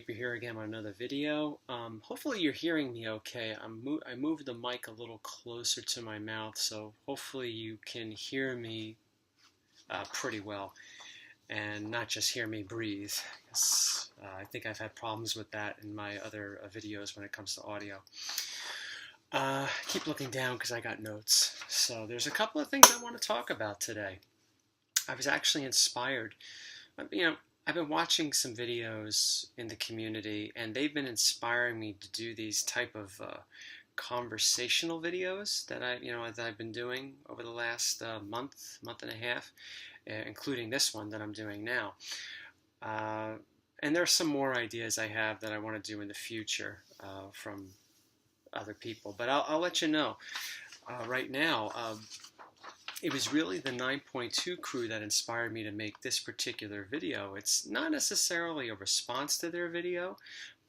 great to be here again on another video. Hopefully you're hearing me okay. I moved the mic a little closer to my mouth, so hopefully you can hear me pretty well and not just hear me breathe. 'Cause, I think I've had problems with that in my other videos when it comes to audio. Keep looking down because I got notes. So there's a couple of things I want to talk about today. I was actually inspired. I've been watching some videos in the community, and they've been inspiring me to do these type of conversational videos that I've been doing over the last month and a half, including this one that I'm doing now. And there's some more ideas I have that I want to do in the future from other people, but I'll let you know. Right now, it was really the 9.2 crew that inspired me to make this particular video. It's not necessarily a response to their video,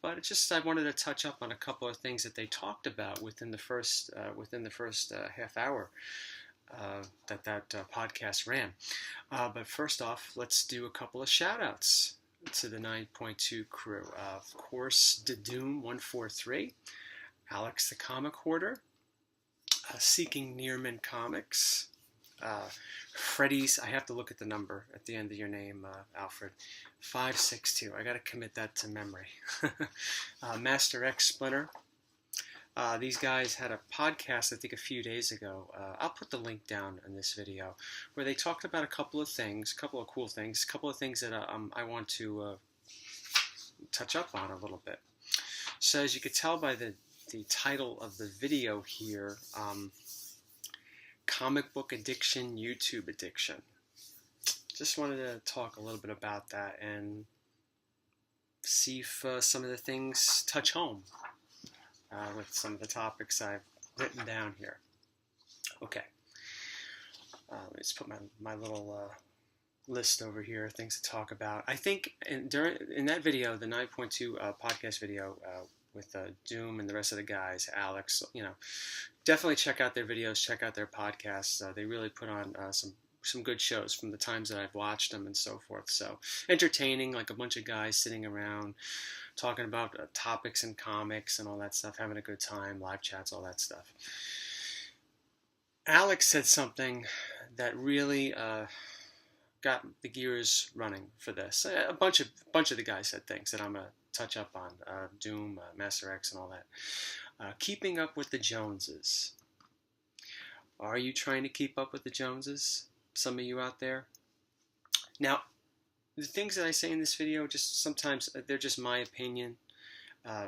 but it's just I wanted to touch up on a couple of things that they talked about within the first half hour that podcast ran. But first off, let's do a couple of shout outs to the 9.2 crew. Of course, Doom 143, Alex the Comic Hoarder, Seeking Nearman Comics, Freddy's, I have to look at the number at the end of your name, Alfred, 562. I got to commit that to memory. Master X Splinter. These guys had a podcast, I think, a few days ago. I'll put the link down in this video, where they talked about a couple of things, a couple of cool things, a couple of things that I want to touch up on a little bit. So as you could tell by the title of the video here, Comic book addiction, YouTube addiction. Just wanted to talk a little bit about that and see if some of the things touch home with some of the topics I've written down here. Okay. Let me just put my little list over here, things to talk about. I think in that video, the 9.2 podcast video, with Doom and the rest of the guys, Alex, definitely check out their videos, check out their podcasts. They really put on some good shows from the times that I've watched them and so forth. So entertaining, like a bunch of guys sitting around talking about topics and comics and all that stuff, having a good time, live chats, all that stuff. Alex said something that really got the gears running for this. A bunch of the guys said things that I'm gonna touch up on, Doom, Master X, and all that. Keeping up with the Joneses. Are you trying to keep up with the Joneses? Some of you out there. Now, the things that I say in this video, just sometimes they're just my opinion.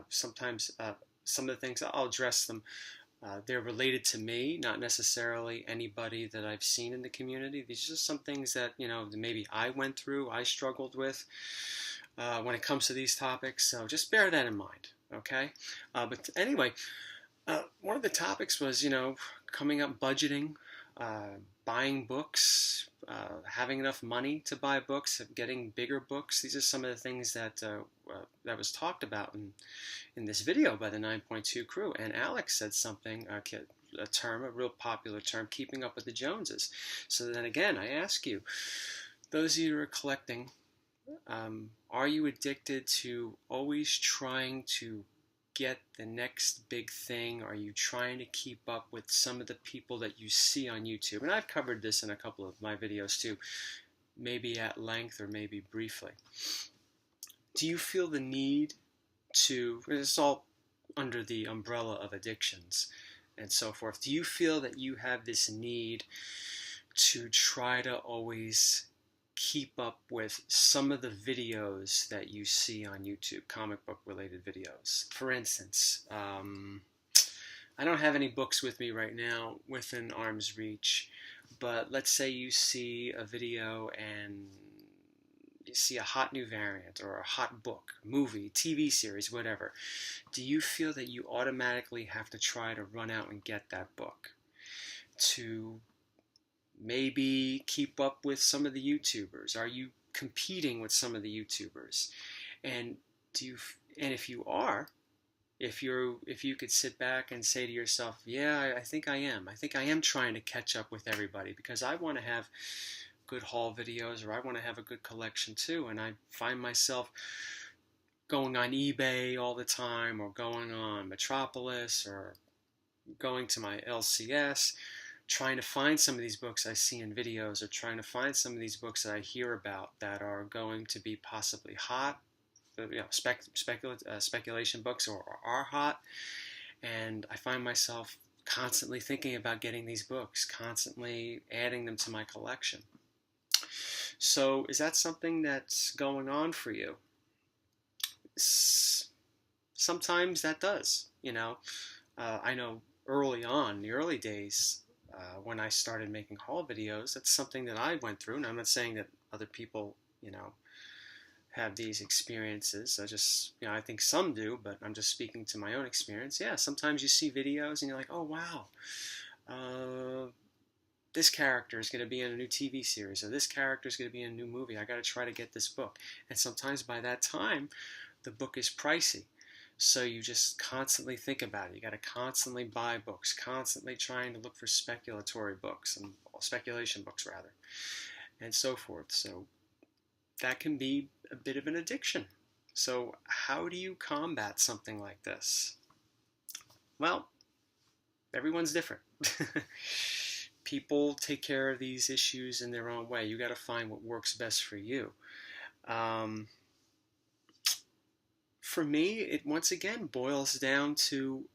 Sometimes some of the things I'll address them. They're related to me, not necessarily anybody that I've seen in the community. These are just some things that maybe I went through, I struggled with. When it comes to these topics, so just bear that in mind, okay? But anyway, one of the topics was, coming up budgeting, buying books, having enough money to buy books, getting bigger books. These are some of the things that was talked about in this video by the 9.2 crew. And Alex said something, a real popular term, keeping up with the Joneses. So then again, I ask you, those of you who are collecting, are you addicted to always trying to get the next big thing? Are you trying to keep up with some of the people that you see on YouTube? And I've covered this in a couple of my videos too, maybe at length or maybe briefly. Do you feel the need to, it's all under the umbrella of addictions and so forth, do you feel that you have this need to try to always keep up with some of the videos that you see on YouTube, comic book related videos? For instance, I don't have any books with me right now within arm's reach, but let's say you see a video and you see a hot new variant or a hot book, movie, TV series, whatever. Do you feel that you automatically have to try to run out and get that book to maybe keep up with some of the YouTubers? Are you competing with some of the YouTubers? And if you are, if you could sit back and say to yourself, yeah, I think I am. I think I am trying to catch up with everybody because I want to have good haul videos, or I want to have a good collection too. And I find myself going on eBay all the time, or going on Metropolis, or going to my LCS, trying to find some of these books I see in videos, or trying to find some of these books that I hear about that are going to be possibly hot, speculation books, or are hot. And I find myself constantly thinking about getting these books, constantly adding them to my collection. So is that something that's going on for you? Sometimes that does. I know early on, the early days, when I started making haul videos, that's something that I went through. And I'm not saying that other people, have these experiences. I think some do, but I'm just speaking to my own experience. Yeah, sometimes you see videos and you're like, oh, wow, this character is going to be in a new TV series, or this character is going to be in a new movie. I got to try to get this book. And sometimes by that time, the book is pricey. So you just constantly think about it. You got to constantly buy books, constantly trying to look for speculation books, rather, and so forth. So that can be a bit of an addiction. So how do you combat something like this? Well, everyone's different. People take care of these issues in their own way. You got to find what works best for you. For me, it once again boils down to,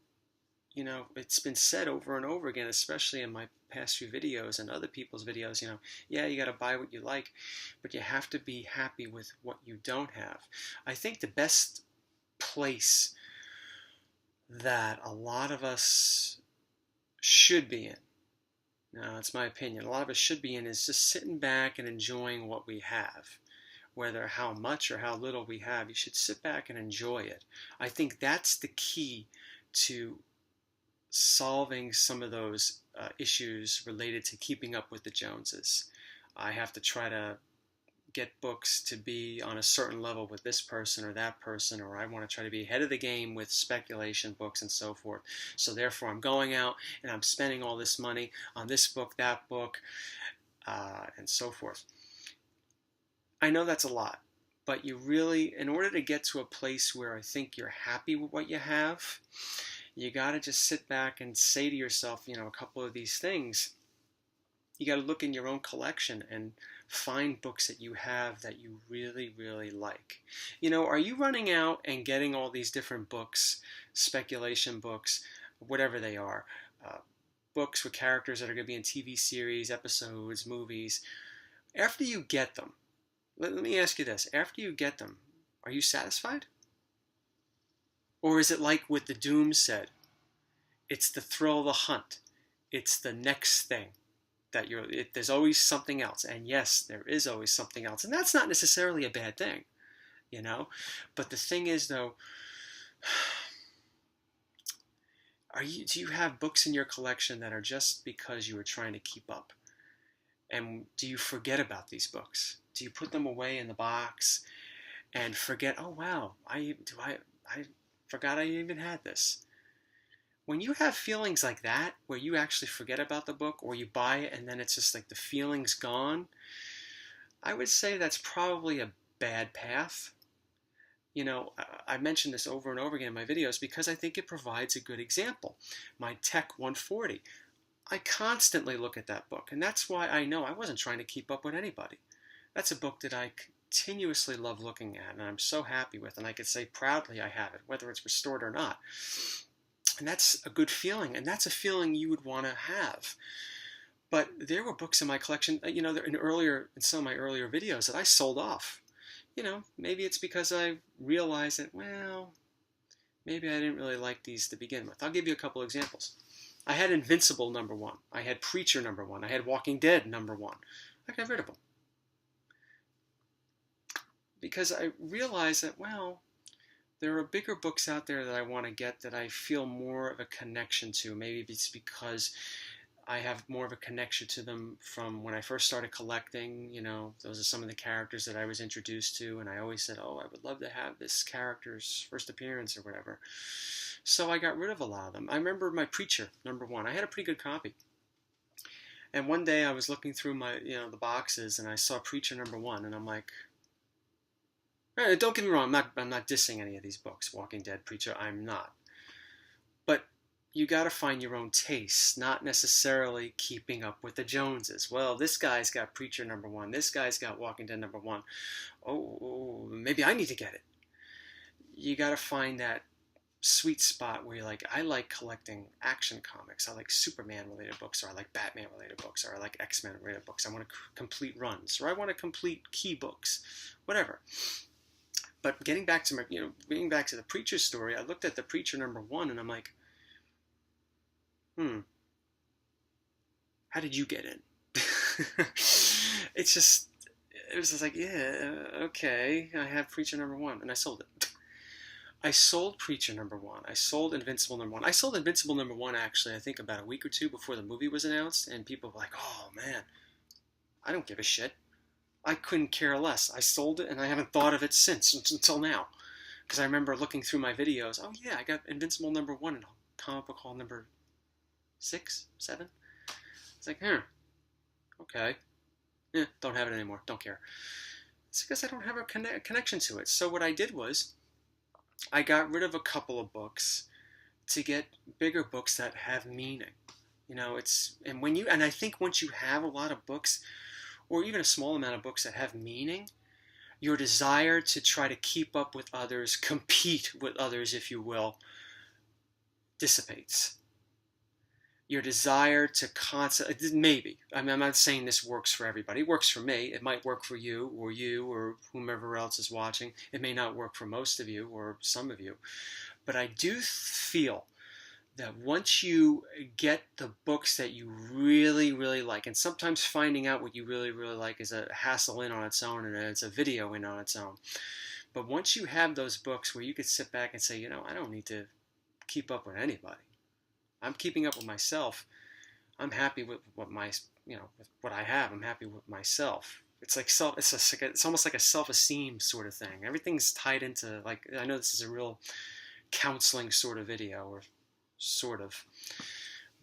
it's been said over and over again, especially in my past few videos and other people's videos, yeah, you got to buy what you like, but you have to be happy with what you don't have. I think the best place that a lot of us should be in, now it's my opinion, a lot of us should be in, is just sitting back and enjoying what we have. Whether how much or how little we have, you should sit back and enjoy it. I think that's the key to solving some of those issues related to keeping up with the Joneses. I have to try to get books to be on a certain level with this person or that person, or I want to try to be ahead of the game with speculation books and so forth. So therefore I'm going out and I'm spending all this money on this book, that book, and so forth. I know that's a lot, but you really, in order to get to a place where I think you're happy with what you have, you got to just sit back and say to yourself, a couple of these things. You got to look in your own collection and find books that you have that you really, really like. Are you running out and getting all these different books, speculation books, whatever they are, books with characters that are going to be in TV series, episodes, movies? After you get them, let me ask you this. After you get them, are you satisfied? Or is it like what the Doom said? It's the thrill of the hunt. It's the next thing. There's always something else. And yes, there is always something else. And that's not necessarily a bad thing, But the thing is, though, do you have books in your collection that are just because you were trying to keep up? And do you forget about these books? Do you put them away in the box and forget, oh wow, I forgot I even had this? When you have feelings like that, where you actually forget about the book, or you buy it and then it's just like the feeling's gone, I would say that's probably a bad path. I mentioned this over and over again in my videos because I think it provides a good example. My Tech 140. I constantly look at that book, and that's why I know I wasn't trying to keep up with anybody. That's a book that I continuously love looking at, and I'm so happy with, and I could say proudly I have it, whether it's restored or not. And that's a good feeling, and that's a feeling you would want to have. But there were books in my collection, in some of my earlier videos that I sold off. Maybe it's because I realized that, well, maybe I didn't really like these to begin with. I'll give you a couple examples. I had Invincible #1. I had Preacher #1. I had Walking Dead #1. I got rid of them. Because I realized that, well, there are bigger books out there that I want to get that I feel more of a connection to. Maybe it's because I have more of a connection to them from when I first started collecting. Those are some of the characters that I was introduced to, and I always said, oh, I would love to have this character's first appearance or whatever. So I got rid of a lot of them. I remember my Preacher #1. I had a pretty good copy. And one day I was looking through my, the boxes, and I saw Preacher #1, and I'm like, Don't get me wrong, I'm not dissing any of these books. Walking Dead, Preacher, I'm not. But you got to find your own taste, not necessarily keeping up with the Joneses. Well, this guy's got Preacher #1. This guy's got Walking Dead #1. Oh, maybe I need to get it. You got to find that sweet spot where you're like, I like collecting action comics. I like Superman related books, or I like Batman related books, or I like X-Men related books. I want to complete runs, or I want to complete key books, whatever. But getting back to getting back to the Preacher story, I looked at the Preacher #1 and I'm like, how did you get in? It was just like, yeah, okay, I have Preacher #1, and I sold it. I sold Preacher #1. I sold Invincible #1. I sold Invincible #1 actually, I think about a week or two before the movie was announced, and people were like, oh man, I don't give a shit. I couldn't care less. I sold it, and I haven't thought of it since, until now. Because I remember looking through my videos, oh yeah, I got Invincible #1 and comic book haul number 6, 7. It's like, okay. Yeah, don't have it anymore. Don't care. It's because I don't have a connection to it. So what I did was, I got rid of a couple of books to get bigger books that have meaning. And I think once you have a lot of books, or even a small amount of books that have meaning, your desire to try to keep up with others, compete with others, if you will, dissipates. Your desire to maybe, I'm not saying this works for everybody. It works for me. It might work for you, or whomever else is watching. It may not work for most of you, or some of you. But I do feel that once you get the books that you really, really like, and sometimes finding out what you really, really like is a hassle in on its own, and it's a video in on its own. But once you have those books where you could sit back and say, I don't need to keep up with anybody. I'm keeping up with myself. I'm happy with what with what I have. I'm happy with myself. It's like it's almost like a self-esteem sort of thing. Everything's tied into, like, I know this is a real counseling sort of video, or sort of.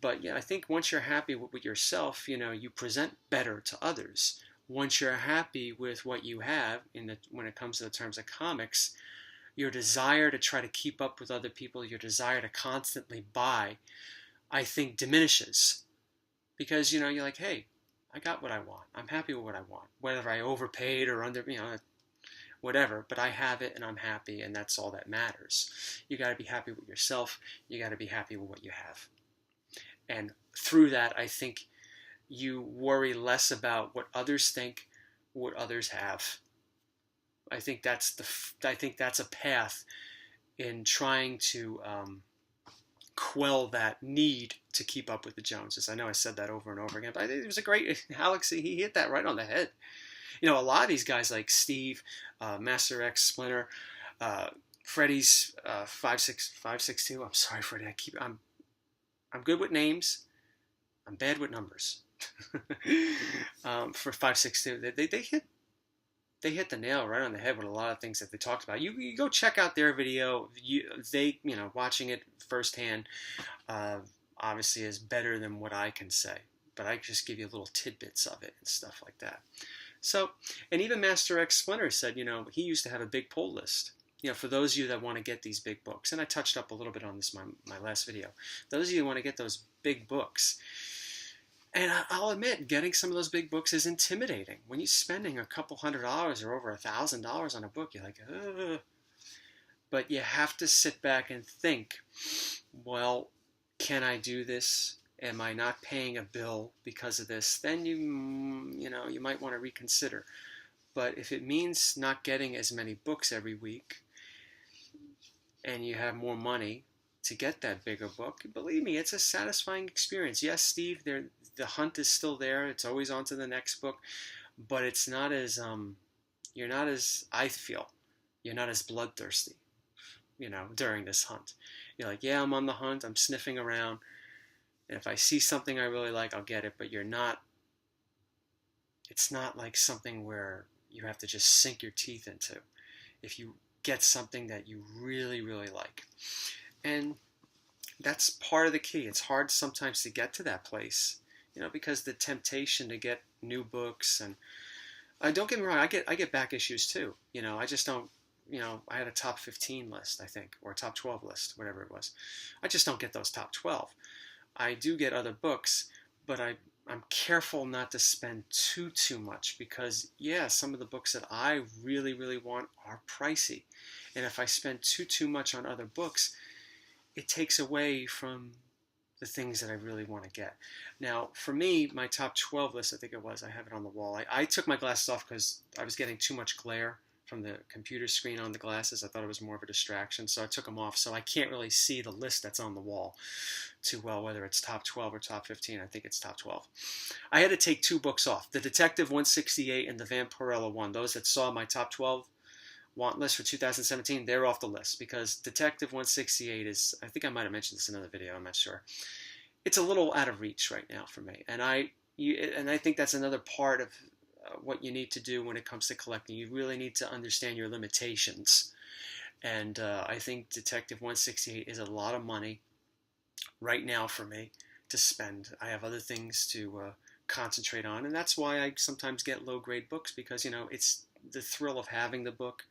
But yeah, I think once you're happy with yourself, you present better to others. Once you're happy with what you have, when it comes to the terms of comics, your desire to try to keep up with other people, your desire to constantly buy, I think diminishes. Because, you're like, hey, I got what I want. I'm happy with what I want. Whether I overpaid or whatever, but I have it and I'm happy, and that's all that matters. You got to be happy with yourself. You got to be happy with what you have. And through that, I think you worry less about what others think, what others have. I think that's a path in trying to quell that need to keep up with the Joneses. I know I said that over and over again, but it was a great, Alex, he hit that right on the head. A lot of these guys like Steve, Master X, Splinter, Freddy's 562. I'm sorry, Freddy. I'm good with names. I'm bad with numbers. For 562, they hit the nail right on the head with a lot of things that they talked about. You go check out their video. Watching it firsthand, obviously is better than what I can say. But I just give you little tidbits of it and stuff like that. So, and even Master X Splinter said, he used to have a big pull list. For those of you that want to get these big books, and I touched up a little bit on this in my last video. Those of you who want to get those big books, and I'll admit, getting some of those big books is intimidating. When you're spending a couple $100 or over $1,000 on a book, you're like, ugh. But you have to sit back and think, well, can I do this? Am I not paying a bill because of this? Then you might want to reconsider. But if it means not getting as many books every week, and you have more money to get that bigger book, believe me, it's a satisfying experience. Yes, Steve, the hunt is still there. It's always on to the next book, but it's not as I feel, you're not as bloodthirsty, during this hunt. You're like, yeah, I'm on the hunt. I'm sniffing around. And if I see something I really like, I'll get it. But it's not like something where you have to just sink your teeth into if you get something that you really, really like. And that's part of the key. It's hard sometimes to get to that place, because the temptation to get new books, and don't get me wrong, I get back issues too. I just don't I had a top 15 list, I think, or a top 12 list, whatever it was. I just don't get those top 12. I do get other books, but I'm careful not to spend too much because, yeah, some of the books that I really, really want are pricey. And if I spend too much on other books, it takes away from the things that I really want to get. Now, for me, my top 12 list, I think it was, I have it on the wall. I took my glasses off because I was getting too much glare from the computer screen on the glasses. I thought it was more of a distraction, so I took them off. So I can't really see the list that's on the wall too well, whether it's top 12 or top 15. I think it's top 12. I had to take 2 books off, the Detective 168 and the Vampirella one. Those that saw my top 12 want list for 2017, they're off the list because Detective 168 is, I think I might have mentioned this in another video, I'm not sure. It's a little out of reach right now for me. And I think that's another part of what you need to do when it comes to collecting. You really need to understand your limitations. And I think Detective 168 is a lot of money right now for me to spend. I have other things to concentrate on, and that's why I sometimes get low-grade books because, it's the thrill of having the book.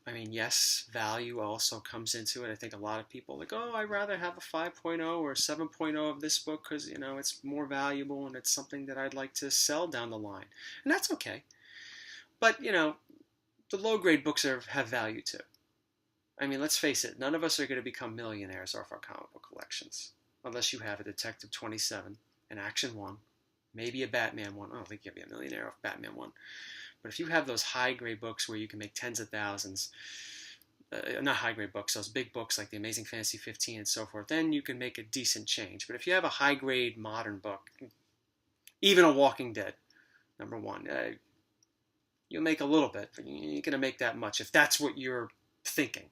I mean, yes, value also comes into it. I think a lot of people are like, oh, I'd rather have a 5.0 or 7.0 of this book because, it's more valuable and it's something that I'd like to sell down the line. And that's okay. But, the low-grade books have value too. I mean, let's face it, none of us are going to become millionaires off our comic book collections unless you have a Detective 27, an Action 1, maybe a Batman 1. I don't think you'll be a millionaire off Batman 1. But if you have those high-grade books where you can make tens of thousands, not high-grade books, those big books like the Amazing Fantasy 15 and so forth, then you can make a decent change. But if you have a high-grade modern book, even a Walking Dead, number 1, you'll make a little bit, but you ain't going to make that much if that's what you're thinking.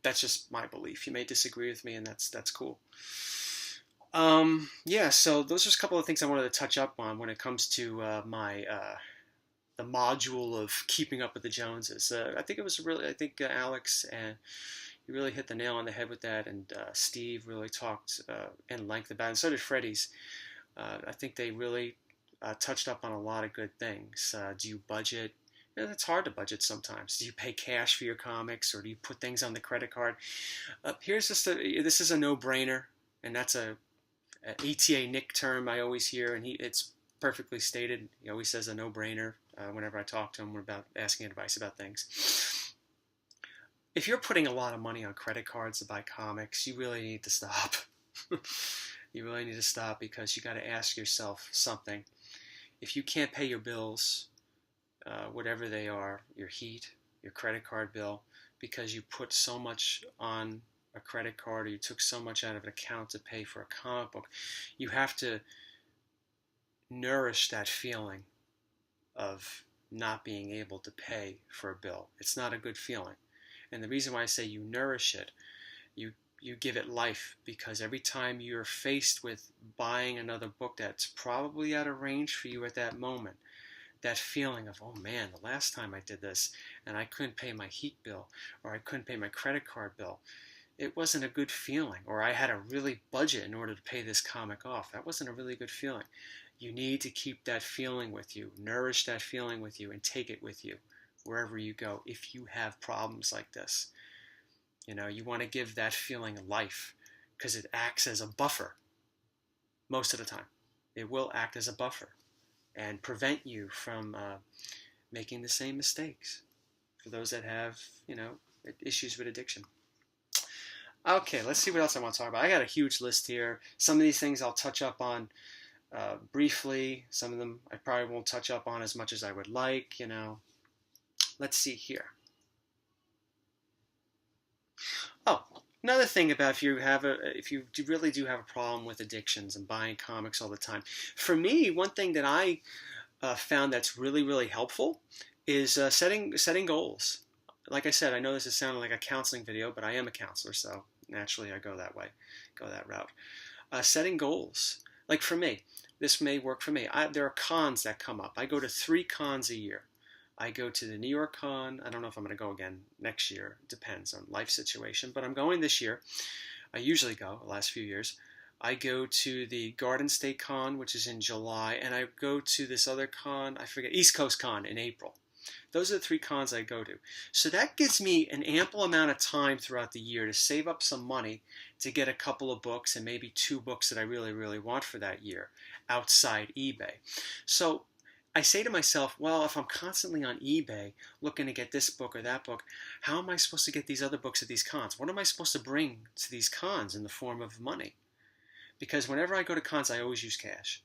That's just my belief. You may disagree with me, and that's cool. Yeah, so those are a couple of things I wanted to touch up on when it comes to the module of keeping up with the Joneses. I think Alex and you really hit the nail on the head with that, and Steve really talked in length about it, and so did Freddie's. I think they really touched up on a lot of good things. Do you budget? It's hard to budget sometimes. Do you pay cash for your comics, or do you put things on the credit card? This is a no-brainer, and that's a ATA Nick term I always hear, and it's perfectly stated. He always says a no-brainer whenever I talk to him about asking advice about things. If you're putting a lot of money on credit cards to buy comics, you really need to stop. You really need to stop because you got to ask yourself something. If you can't pay your bills, whatever they are, your heat, your credit card bill, because you put so much on a credit card or you took so much out of an account to pay for a comic book, you have to nourish that feeling of not being able to pay for a bill. It's not a good feeling. And the reason why I say you nourish it, you give it life, because every time you're faced with buying another book that's probably out of range for you at that moment, that feeling of, oh man, the last time I did this and I couldn't pay my heat bill or I couldn't pay my credit card bill, it wasn't a good feeling. Or I had to really budget in order to pay this comic off. That wasn't a really good feeling. You need to keep that feeling with you, nourish that feeling with you, and take it with you wherever you go if you have problems like this. You want to give that feeling life because it acts as a buffer most of the time. It will act as a buffer and prevent you from making the same mistakes for those that have, issues with addiction. Okay, let's see what else I want to talk about. I got a huge list here. Some of these things I'll touch up on briefly. Some of them I probably won't touch up on as much as I would like, Let's see here. Oh, another thing about if you really do have a problem with addictions and buying comics all the time. For me, one thing that I found that's really, really helpful is setting goals. Like I said, I know this is sounding like a counseling video, but I am a counselor, so naturally I go that route. Setting goals. Like for me, this may work for me. There are cons that come up. I go to 3 cons a year. I go to the New York Con. I don't know if I'm going to go again next year. It depends on life situation, but I'm going this year. I usually go the last few years. I go to the Garden State Con, which is in July, and I go to this other con, I forget, East Coast Con in April. Those are the 3 cons I go to. So that gives me an ample amount of time throughout the year to save up some money to get a couple of books and maybe 2 books that I really, really want for that year outside eBay. So I say to myself, well, if I'm constantly on eBay looking to get this book or that book, how am I supposed to get these other books at these cons? What am I supposed to bring to these cons in the form of money? Because whenever I go to cons, I always use cash.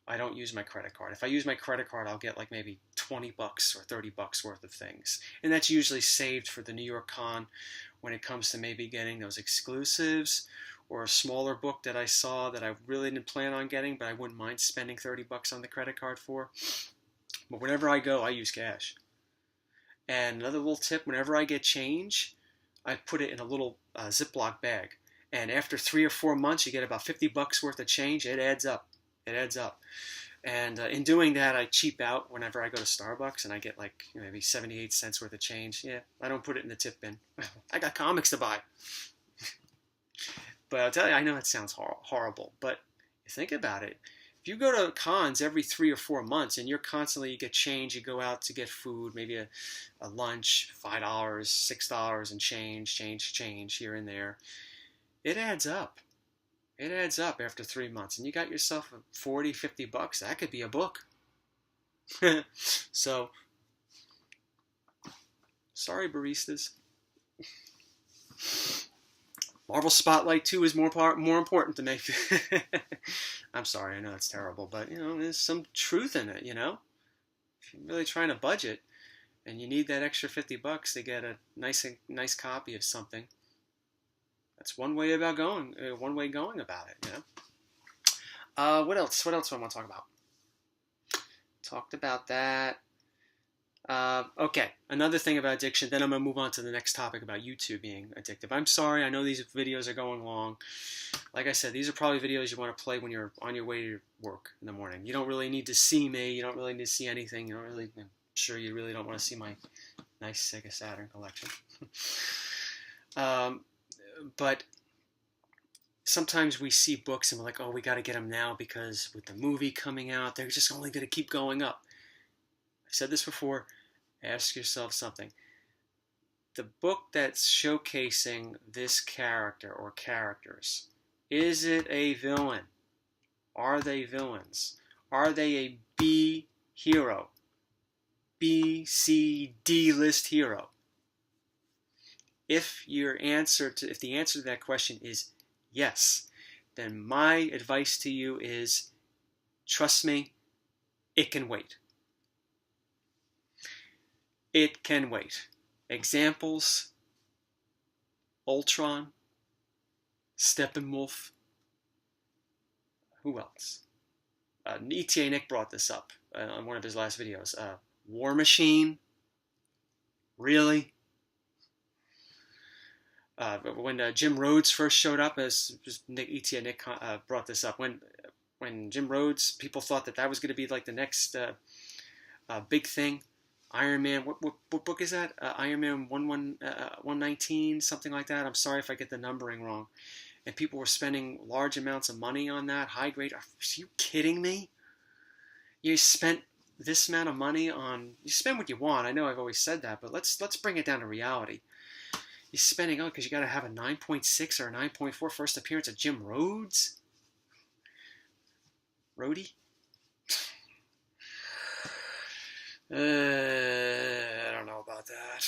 I don't use my credit card. If I use my credit card, I'll get like maybe $20 or $30 worth of things. And that's usually saved for the New York Con when it comes to maybe getting those exclusives or a smaller book that I saw that I really didn't plan on getting, but I wouldn't mind spending $30 on the credit card for. But whenever I go, I use cash. And another little tip, whenever I get change, I put it in a little Ziploc bag. And after 3 or 4 months, you get about $50 worth of change. It adds up. It adds up. And in doing that, I cheap out whenever I go to Starbucks and I get like maybe 78 cents worth of change. Yeah, I don't put it in the tip bin. I got comics to buy. But I'll tell you, I know it sounds horrible, but think about it. If you go to cons every 3 or 4 months and you're constantly, you get change, you go out to get food, maybe a lunch, $5, $6 and change here and there. It adds up. It adds up after 3 months, and you got yourself $40, $50. That could be a book. So, sorry, baristas. Marvel Spotlight 2 is more important to me. I'm sorry, I know it's terrible, but there's some truth in it. If you're really trying to budget and you need that extra $50 to get a nice copy of something. That's one way going about it, What else? What else do I want to talk about? Talked about that. Okay, another thing about addiction. Then I'm going to move on to the next topic about YouTube being addictive. I'm sorry, I know these videos are going long. Like I said, these are probably videos you want to play when you're on your way to work in the morning. You don't really need to see me. You don't really need to see anything. I'm sure you really don't want to see my nice Sega Saturn collection. But sometimes we see books and we're like, oh, we got to get them now because with the movie coming out, they're just only going to keep going up. I've said this before. Ask yourself something. The book that's showcasing this character or characters, is it a villain? Are they villains? Are they a B hero? B, C, D list hero? If the answer to that question is yes, then my advice to you is, trust me, it can wait. It can wait. Examples: Ultron, Steppenwolf. Who else? ETA Nick brought this up on one of his last videos. War Machine. Really? When Jim Rhodes first showed up, as ETA Nick brought this up, when Jim Rhodes, people thought that was going to be like the next big thing. Iron Man, what book is that? Iron Man 119, something like that. I'm sorry if I get the numbering wrong. And people were spending large amounts of money on that, high grade. Are you kidding me? You spent this amount of money on, you spend what you want. I know I've always said that, but let's bring it down to reality. You're spending, because you got to have a 9.6 or a 9.4 first appearance of Jim Rhodes? Rhodey? I don't know about that.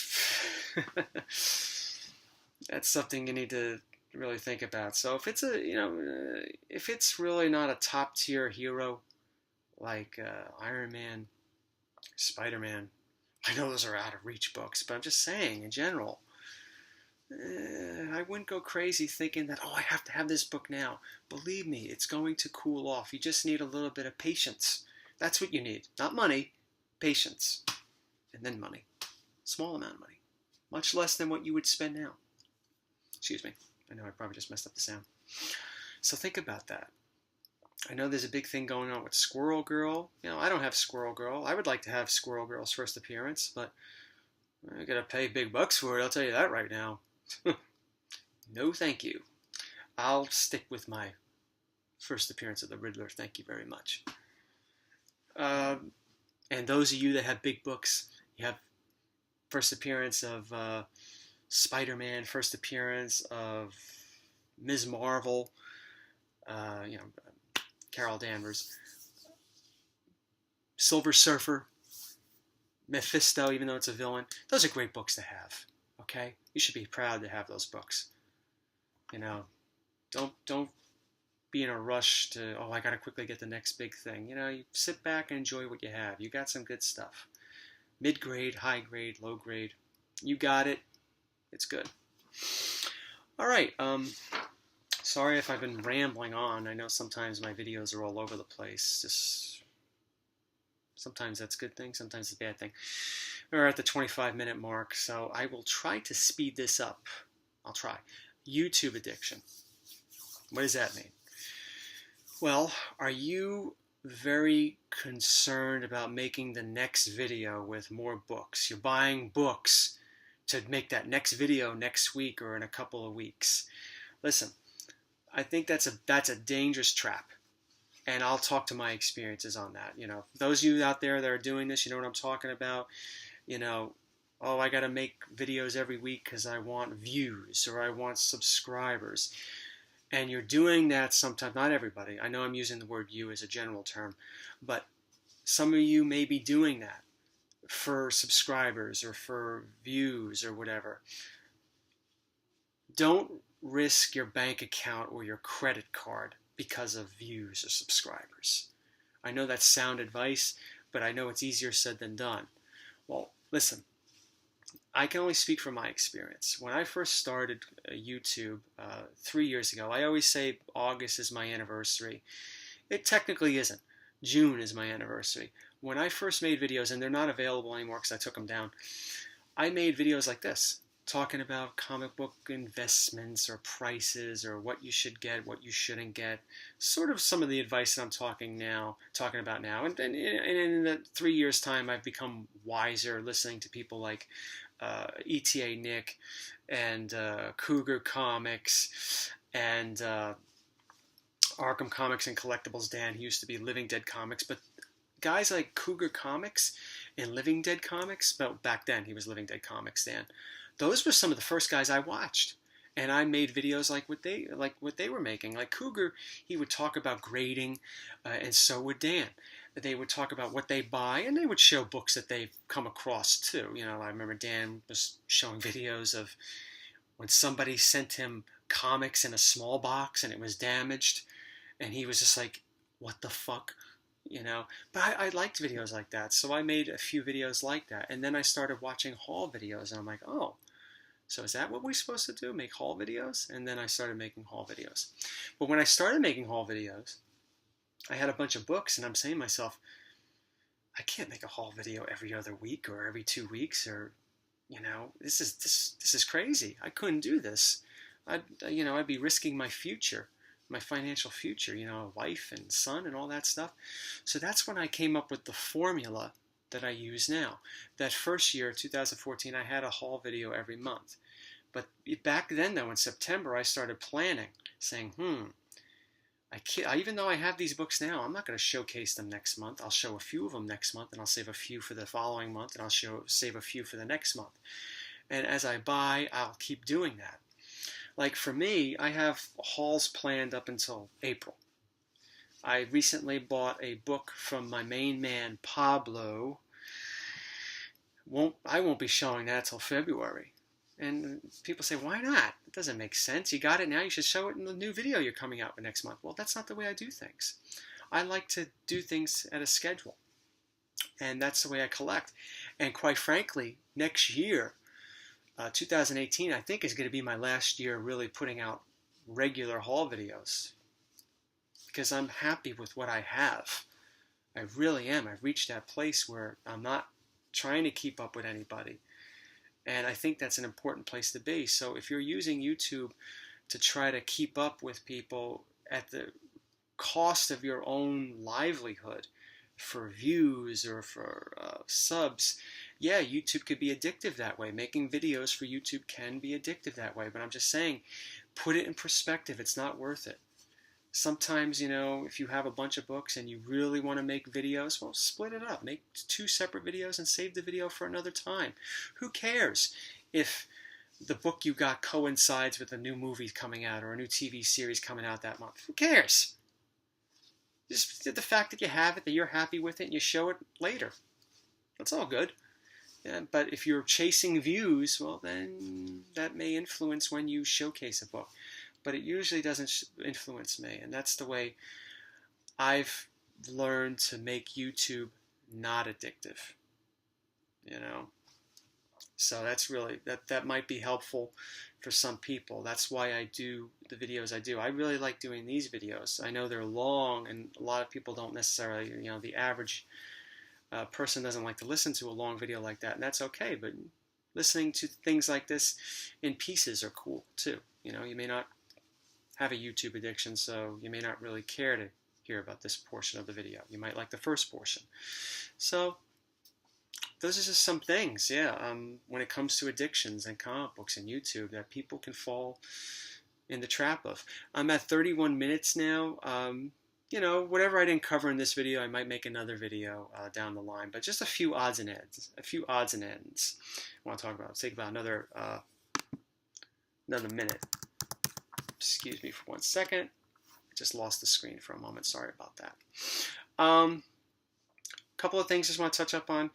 That's something you need to really think about. So if it's if it's really not a top tier hero like Iron Man, Spider-Man, I know those are out of reach books, but I'm just saying in general, I wouldn't go crazy thinking that, I have to have this book now. Believe me, it's going to cool off. You just need a little bit of patience. That's what you need. Not money, patience. And then money. Small amount of money. Much less than what you would spend now. Excuse me. I know I probably just messed up the sound. So think about that. I know there's a big thing going on with Squirrel Girl. I don't have Squirrel Girl. I would like to have Squirrel Girl's first appearance, but I gotta pay big bucks for it, I'll tell you that right now. No thank you. I'll stick with my first appearance of the Riddler, thank you very much. And those of you that have big books, You have first appearance of Spider-Man, first appearance of Ms. Marvel, you know, Carol Danvers, Silver Surfer, Mephisto, even though it's a villain. Those are great books to have. Okay, you should be proud to have those books. You know, don't be in a rush to, oh, I gotta quickly get the next big thing. You know, you sit back and enjoy what you have. You got some good stuff. Mid grade, high grade, low grade. You got it. It's good. All right. Sorry if I've been rambling on. I know sometimes my videos are all over the place. Just sometimes that's a good thing, sometimes it's a bad thing. We're at the 25-minute mark, so I will try to speed this up. I'll try. YouTube addiction. What does that mean? Well, are you very concerned about making the next video with more books? You're buying books to make that next video next week or in a couple of weeks. Listen, I think that's a dangerous trap. And I'll talk to my experiences on that. You know, those of you out there that are doing this, you know what I'm talking about. You know, oh, I got to make videos every week because I want views or I want subscribers. And you're doing that sometimes, not everybody. I know I'm using the word you as a general term, but some of you may be doing that for subscribers or for views or whatever. Don't risk your bank account or your credit card because of views or subscribers. I know that's sound advice, but I know it's easier said than done. Well, listen, I can only speak from my experience. When I first started YouTube 3 years ago, I always say August is my anniversary. It technically isn't. June is my anniversary. When I first made videos, and they're not available anymore because I took them down, I made videos like this, talking about comic book investments or prices or what you should get, what you shouldn't get, sort of some of the advice that I'm talking about now. And in the 3 years' time, I've become wiser, listening to people like ETA Nick and Cougar Comics and Arkham Comics and Collectibles Dan. He used to be Living Dead Comics, but guys like Cougar Comics and Living Dead Comics, well, back then he was Living Dead Comics Dan. Those were some of the first guys I watched, and I made videos like what they were making. Like Cougar, he would talk about grading, and so would Dan. They would talk about what they buy, and they would show books that they've come across too. You know, I remember Dan was showing videos of when somebody sent him comics in a small box and it was damaged, and he was just like, "What the fuck?" You know. But I liked videos like that, so I made a few videos like that, and then I started watching haul videos, and I'm like, oh. So is that what we're supposed to do? Make haul videos? And then I started making haul videos. But when I started making haul videos, I had a bunch of books, and I'm saying to myself, I can't make a haul video every other week or every 2 weeks, or, you know, this is crazy. I couldn't do this. I'd be risking my future, my financial future, you know, wife and son and all that stuff. So that's when I came up with the formula that I use now. That first year, 2014, I had a haul video every month. But back then, though, in September, I started planning, saying, even though I have these books now, I'm not going to showcase them next month. I'll show a few of them next month, and I'll save a few for the following month, and I'll save a few for the next month. And as I buy, I'll keep doing that. Like for me, I have hauls planned up until April. I recently bought a book from my main man, Pablo. I won't be showing that till February. And people say, why not? It doesn't make sense. You got it now. You should show it in the new video you're coming out with next month. Well, that's not the way I do things. I like to do things at a schedule. And that's the way I collect. And quite frankly, next year, 2018, I think is going to be my last year really putting out regular haul videos. Because I'm happy with what I have. I really am. I've reached that place where I'm not trying to keep up with anybody. And I think that's an important place to be. So if you're using YouTube to try to keep up with people at the cost of your own livelihood for views or for subs, yeah, YouTube could be addictive that way. Making videos for YouTube can be addictive that way. But I'm just saying, put it in perspective. It's not worth it. Sometimes, if you have a bunch of books and you really want to make videos, well, split it up. Make 2 separate videos and save the video for another time. Who cares if the book you got coincides with a new movie coming out or a new TV series coming out that month? Who cares? Just the fact that you have it, that you're happy with it, and you show it later. That's all good. Yeah, but if you're chasing views, well, then that may influence when you showcase a book. But it usually doesn't influence me. And that's the way I've learned to make YouTube not addictive. So that's really, that might be helpful for some people. That's why I do the videos I do. I really like doing these videos. I know they're long, and a lot of people don't necessarily, the average person doesn't like to listen to a long video like that, and that's okay. But listening to things like this in pieces are cool too. You may not have a YouTube addiction, so you may not really care to hear about this portion of the video. You might like the first portion. So those are just some things, when it comes to addictions and comic books and YouTube that people can fall in the trap of. I'm at 31 minutes now. Whatever I didn't cover in this video, I might make another video down the line. But just a few odds and ends. I want to talk about. Let's take about another minute. Excuse me for 1 second. I just lost the screen for a moment. Sorry about that. Couple of things I just want to touch up on.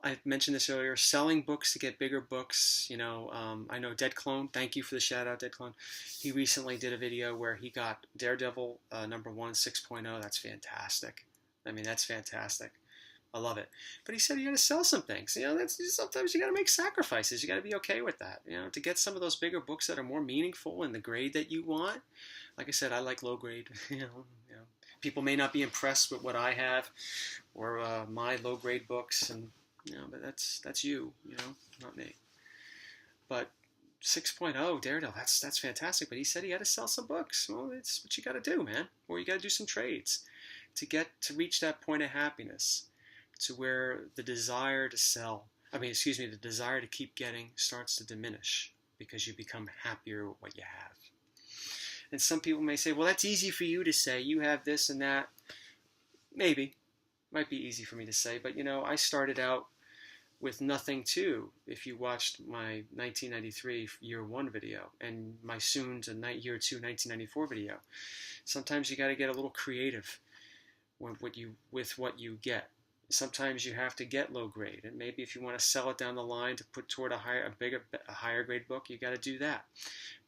I mentioned this earlier, selling books to get bigger books. I know Dead Clone, thank you for the shout out, Dead Clone. He recently did a video where he got Daredevil #1 6.0. That's fantastic. That's fantastic. I love it. But he said you got to sell some things. Sometimes you got to make sacrifices. You got to be okay with that. To get some of those bigger books that are more meaningful in the grade that you want. Like I said, I like low grade. People may not be impressed with what I have or my low grade books, and but that's you, not me. But 6.0 Daredevil, that's fantastic. But he said he had to sell some books. Well, it's what you got to do, man. Or you got to do some trades to reach that point of happiness, to where the desire the desire to keep getting starts to diminish because you become happier with what you have. And some people may say, well, that's easy for you to say. You have this and that. Maybe. Might be easy for me to say. But, I started out with nothing too. If you watched my 1993 year 1 video and my soon to year 2 1994 video, sometimes you got to get a little creative with what you get. Sometimes you have to get low grade, and maybe if you want to sell it down the line to put toward a higher grade book, you got to do that.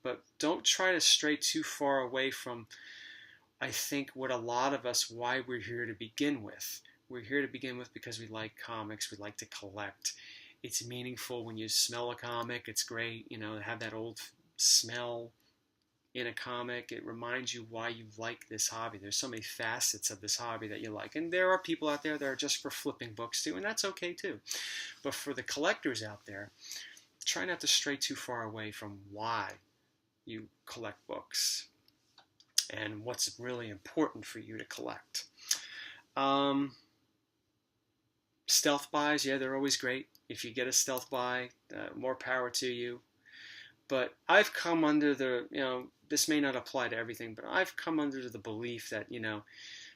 But don't try to stray too far away from, I think, what a lot of us, why we're here to begin with. We're here to begin with because we like comics, we like to collect. It's meaningful when you smell a comic. It's great, to have that old smell in a comic. It reminds you why you like this hobby. There's so many facets of this hobby that you like. And there are people out there that are just for flipping books too, and that's okay too. But for the collectors out there, try not to stray too far away from why you collect books and what's really important for you to collect. Stealth buys, they're always great. If you get a stealth buy, more power to you. But I've come under this may not apply to everything, but I've come under the belief that,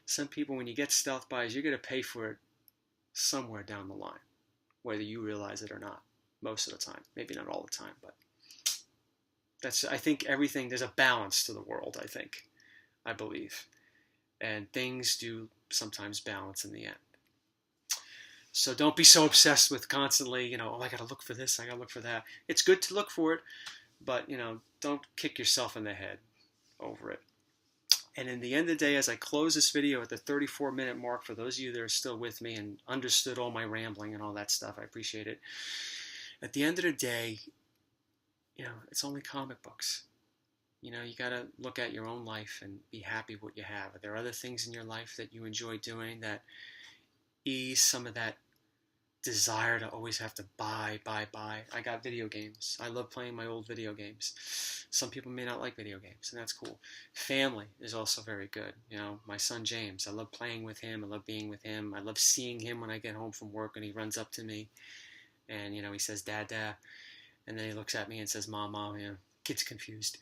some people, when you get stealth buys, you're going to pay for it somewhere down the line, whether you realize it or not, most of the time. Maybe not all the time, but I think everything, there's a balance to the world, I believe. And things do sometimes balance in the end. So don't be so obsessed with constantly, I got to look for this, I got to look for that. It's good to look for it, but, don't kick yourself in the head over it. And in the end of the day, as I close this video at the 34-minute mark, for those of you that are still with me and understood all my rambling and all that stuff, I appreciate it. At the end of the day, it's only comic books. You got to look at your own life and be happy with what you have. Are there other things in your life that you enjoy doing that ease some of that desire to always have to buy? I got video games. I love playing my old video games. Some people may not like video games, and that's cool. Family is also very good. My son James, I love playing with him. I love being with him. I love seeing him when I get home from work and he runs up to me and, he says, Dad, Dad. And then he looks at me and says, Mom, Mom. Kid's confused.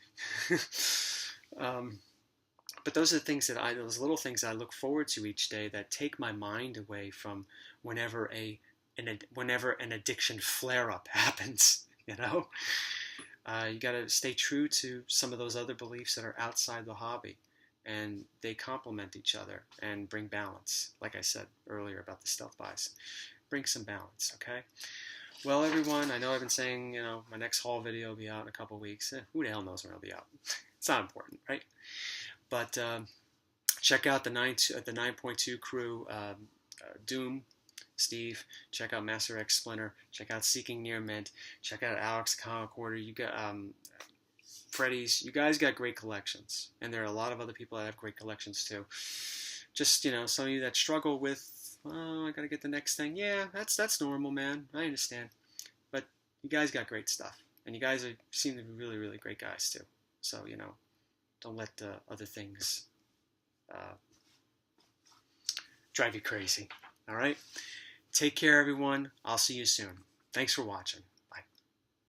But those are the things those little things I look forward to each day that take my mind away from whenever whenever an addiction flare up happens. You know, you got to stay true to some of those other beliefs that are outside the hobby, and they complement each other and bring balance. Like I said earlier about the stealth buys, bring some balance. Okay. Well, everyone, I know I've been saying, my next haul video will be out in a couple weeks. Who the hell knows when it'll be out? It's not important, right? But check out the 9.2 crew, Doom, Steve. Check out Master X Splinter. Check out Seeking Near Mint. Check out Alex Comic Order. You got Freddy's. You guys got great collections, and there are a lot of other people that have great collections too. Just some of you that struggle with, oh, I gotta get the next thing. Yeah, that's normal, man. I understand, but you guys got great stuff, and you guys seem to be really, really great guys too. So don't let other things drive you crazy. All right? Take care, everyone. I'll see you soon. Thanks for watching.